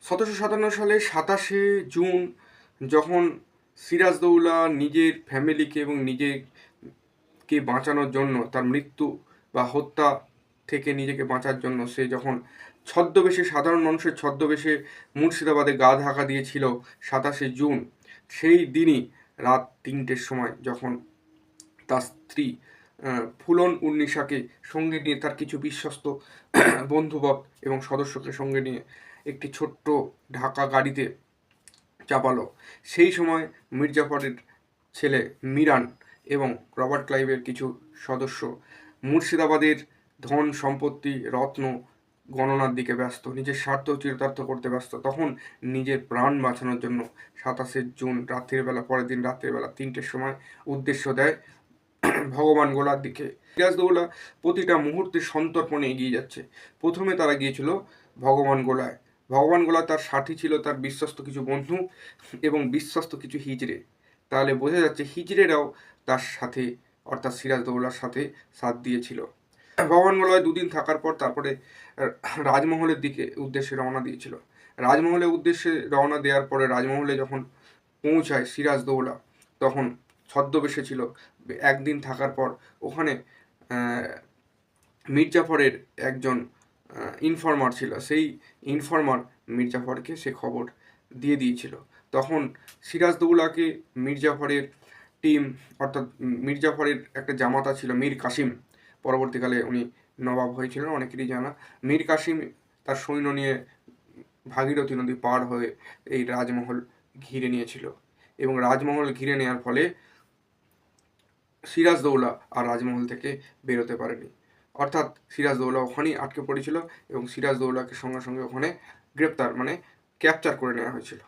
1757 সালে 27শে জুন যখন সিরাজদৌল্লা নিজের ফ্যামিলিকে এবং নিজেকে বাঁচানোর জন্য, তার মৃত্যু বা হত্যা থেকে নিজেকে বাঁচার জন্য সে যখন ছদ্মবেশে, সাধারণ মানুষের ছদ্মবেশে মুর্শিদাবাদে গা ঢাকা দিয়েছিল 27শে জুন, সেই দিনই রাত 3টের সময় যখন তার স্ত্রী ফুলন উন্নিশাকে সঙ্গে নিয়ে, তার কিছু বিশ্বস্ত বন্ধুবৎ এবং সদস্যকে সঙ্গে নিয়ে একটি ছোট্ট ঢাকা গাড়িতে চাপালো। সেই সময় মির্জাফরের ছেলে মিরান এবং রবার্ট ক্লাইভের কিছু সদস্য মুর্শিদাবাদের ধন সম্পত্তি রত্ন গণনার দিকে ব্যস্ত, নিজের স্বার্থ চরিতার্থ করতে ব্যস্ত। তখন নিজের প্রাণ বাঁচানোর জন্য 27শে জুন রাত্রিবেলা, পরের দিন রাত্রিবেলা 3টের সময় উদ্দেশ্য দেয় ভগবান গোলার দিকে। সিরাজদৌল্লা প্রতিটা মুহূর্তে সন্তর্পণে এগিয়ে যাচ্ছে। প্রথমে তারা গিয়েছিল ভগবান গোলায়। ভগবান গোলা তার সাথী ছিল তার বিশ্বস্ত কিছু বন্ধু এবং বিশ্বস্ত কিছু হিজড়ে। তাহলে বোঝা যাচ্ছে হিজড়েরাও তার সাথে, অর্থাৎ সিরাজদৌল্লার সাথে সাথ দিয়েছিল। ভগবান গোলায় দুদিন থাকার পর তারপরে রাজমহলের দিকে উদ্দেশ্যে রওনা দিয়েছিল। রাজমহলের উদ্দেশ্যে রওনা দেওয়ার পরে রাজমহলে যখন পৌঁছায় সিরাজদৌল্লা, তখন ছদ্মবেশে ছিল। একদিন থাকার পর ওখানে মির্জাফরের একজন ইনফর্মার ছিল। সেই ইনফর্মার মির্জাফরকে সে খবর দিয়ে দিয়েছিল। তখন সিরাজদৌল্লাকে মির্জাফরের টিম, অর্থাৎ মির্জাফরের একটা জামাতা ছিল মীর কাসিম, পরবর্তীকালে উনি নবাব হয়েছিলেন, অনেকেরই জানা। মীর কাসিম তার সৈন্য নিয়ে ভাগীরথী নদী পার হয়ে এই রাজমহল ঘিরে নিয়েছিল এবং রাজমহল ঘিরে নেওয়ার ফলে সিরাজদৌল্লা আর রাজমহল থেকে বেরোতে পারেনি। অর্থাৎ সিরাজদৌল্লা ওখানেই আটকে পড়েছিল এবং সিরাজদৌল্লাকে সঙ্গে সঙ্গে ওখানে গ্রেপ্তার, মানে ক্যাপচার করে নেওয়া হয়েছিল।